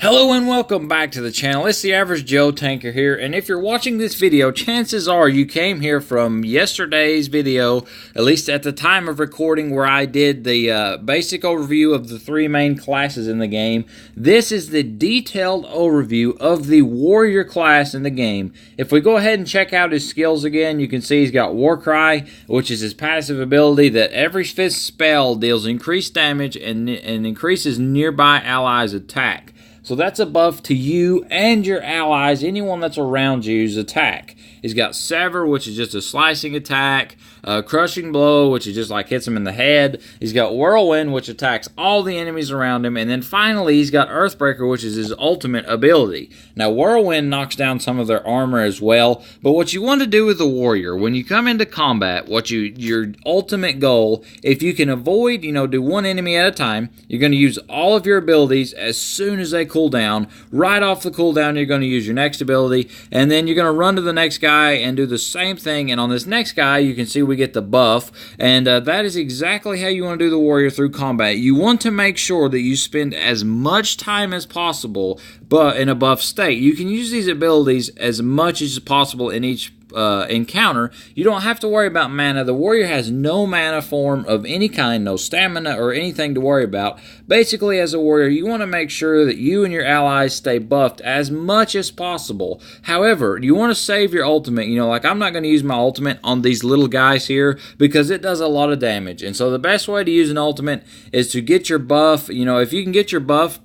Hello and welcome back to the channel. It's the Average Joe Tanker here, and if you're watching this video, chances are you came here from yesterday's video, at least at the time of recording, where I did the basic overview of the three main classes in the game. This is the detailed overview of the warrior class in the game. If we go ahead and check out his skills again, you can see he's got Warcry, which is his passive ability that every fifth spell deals increased damage and increases nearby allies' attack. So that's a buff to you and your allies, anyone that's around you's attack. He's got Sever, which is just a slicing attack. Crushing Blow, which is just like hits him in the head. He's got Whirlwind, which attacks all the enemies around him. And then finally, he's got Earthbreaker, which is his ultimate ability. Now, Whirlwind knocks down some of their armor as well. But what you want to do with the warrior, when you come into combat, your ultimate goal, if you can avoid, do one enemy at a time, you're going to use all of your abilities as soon as they cool down. Right off the cooldown, you're going to use your next ability. And then you're going to run to the next guy and do the same thing. And on this next guy, you can see we get the buff, and that is exactly how you want to do the warrior through combat. You want to make sure that you spend as much time as possible but in a buff state. You can use these abilities as much as possible in each encounter. You don't have to worry about mana. The warrior has no mana form of any kind, no stamina or anything to worry about. Basically, as a warrior, you want to make sure that you and your allies stay buffed as much as possible. However, you want to save your ultimate. Like I'm not going to use my ultimate on these little guys here because it does a lot of damage. And so the best way to use an ultimate is to get your buff. If you can get your buff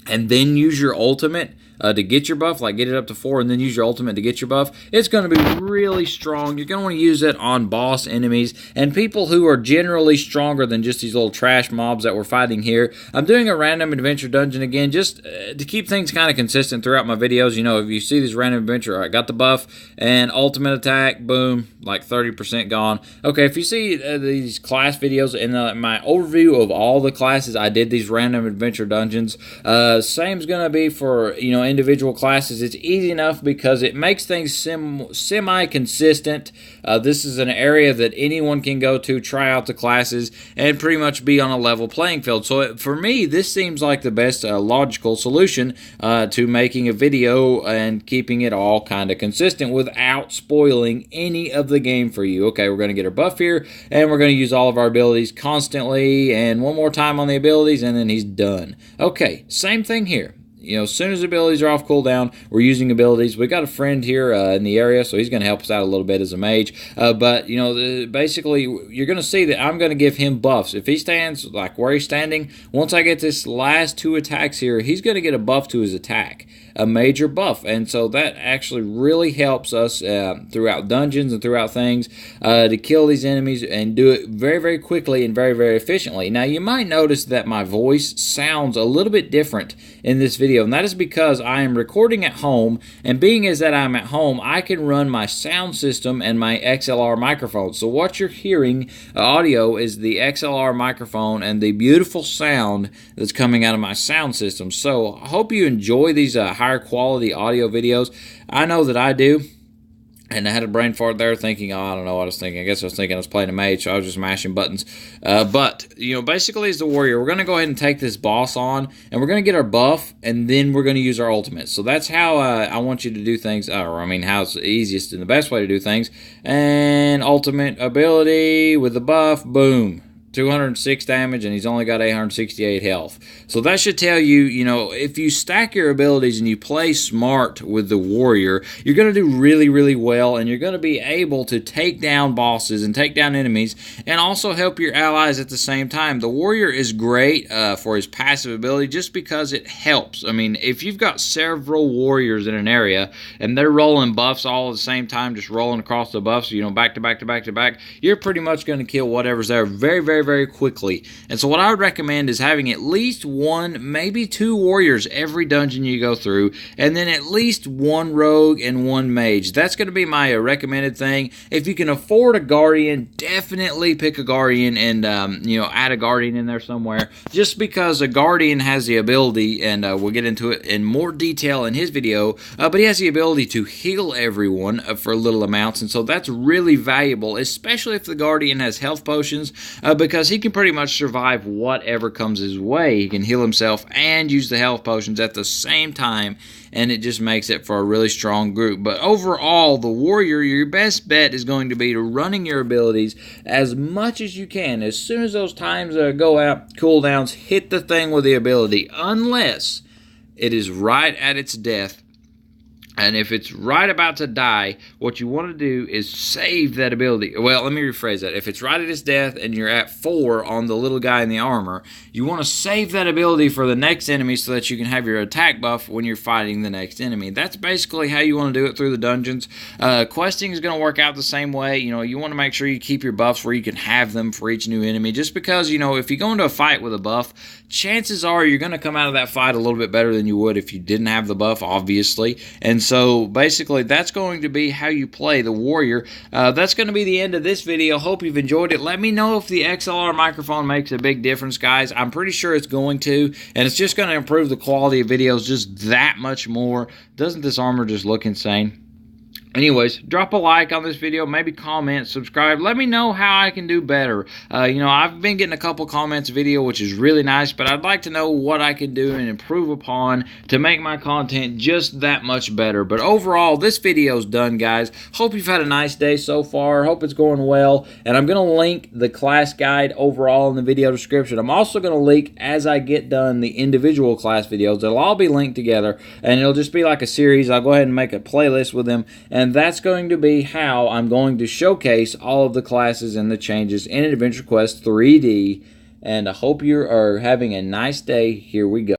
and then use your ultimate to get your buff, like get it up to 4 and then use your ultimate to get your buff, it's going to be really strong. You're going to want to use it on boss enemies and people who are generally stronger than just these little trash mobs that we're fighting here. I'm doing a random adventure dungeon again just to keep things kind of consistent throughout my videos. If you see this random adventure, I got the buff and ultimate attack, boom, like 30% gone. Okay, if you see these class videos in my overview of all the classes, I did these random adventure dungeons. Same's going to be for, individual classes. It's easy enough because it makes things semi-consistent. This is an area that anyone can go to, try out the classes, and pretty much be on a level playing field. So for me, this seems like the best logical solution to making a video and keeping it all kind of consistent without spoiling any of the game for you. Okay, we're going to get our buff here, and we're going to use all of our abilities constantly, and one more time on the abilities, and then he's done. Okay, same thing here. As soon as abilities are off cooldown, we're using abilities. We got a friend here in the area, so he's going to help us out a little bit as a mage. But, basically, you're going to see that I'm going to give him buffs. If he stands like where he's standing, once I get this last 2 attacks here, he's going to get a buff to his attack, a major buff. And so that actually really helps us throughout dungeons and throughout things to kill these enemies and do it very, very quickly and very, very efficiently. Now, you might notice that my voice sounds a little bit different in this video, and that is because I am recording at home, and being as that I'm at home, I can run my sound system and my XLR microphone. So what you're hearing audio is the XLR microphone and the beautiful sound that's coming out of my sound system. So I hope you enjoy these higher quality audio videos. I know that I do. And I had a brain fart there thinking, I don't know what I was thinking. I guess I was thinking I was playing a mage, so I was just mashing buttons. But, basically as the warrior, we're going to go ahead and take this boss on, and we're going to get our buff, and then we're going to use our ultimate. So that's how I want you to do things, how it's the easiest and the best way to do things. And ultimate ability with the buff, boom. 206 damage, and he's only got 868 health. So that should tell you, if you stack your abilities and you play smart with the warrior, you're going to do really, really well, and you're going to be able to take down bosses and take down enemies and also help your allies at the same time. The warrior is great for his passive ability just because it helps. I mean, if you've got several warriors in an area and they're rolling buffs all at the same time, just rolling across the buffs, back to back to back to back, you're pretty much going to kill whatever's there very, very, very quickly. And so what I would recommend is having at least 1, maybe 2 warriors every dungeon you go through, and then at least 1 rogue and 1 mage. That's going to be my recommended thing. If you can afford a guardian, definitely pick a guardian and add a guardian in there somewhere, just because a guardian has the ability, and we'll get into it in more detail in his video, but he has the ability to heal everyone for little amounts, and so that's really valuable, especially if the guardian has health potions, because because he can pretty much survive whatever comes his way. He can heal himself and use the health potions at the same time, and it just makes it for a really strong group. But overall, the warrior, your best bet is going to be to running your abilities as much as you can. As soon as those times go out, cooldowns, hit the thing with the ability, unless it is right at its death. And if it's right about to die, what you want to do is save that ability. Well, let me rephrase that. If it's right at its death and you're at 4 on the little guy in the armor, you want to save that ability for the next enemy so that you can have your attack buff when you're fighting the next enemy. That's basically how you want to do it through the dungeons. Questing is going to work out the same way. You know, you want to make sure you keep your buffs where you can have them for each new enemy. Just because, you know, if you go into a fight with a buff, chances are you're going to come out of that fight a little bit better than you would if you didn't have the buff, obviously. And so basically that's going to be how you play the warrior. That's going to be the end of this video. Hope you've enjoyed it. Let me know if the XLR microphone makes a big difference, guys. I'm pretty sure it's going to, and it's just going to improve the quality of videos just that much more. Doesn't this armor just look insane? Anyways, drop a like on this video, maybe comment, subscribe. Let me know how I can do better. You know, I've been getting a couple comments video, which is really nice, but I'd like to know what I can do and improve upon to make my content just that much better. But overall, this video's done, guys. Hope you've had a nice day so far. Hope it's going well. And I'm going to link the class guide overall in the video description. I'm also going to link, as I get done, the individual class videos. They'll all be linked together, and it'll just be like a series. I'll go ahead and make a playlist with them, and that's going to be how I'm going to showcase all of the classes and the changes in Adventure Quest 3D. And I hope you are having a nice day. Here we go.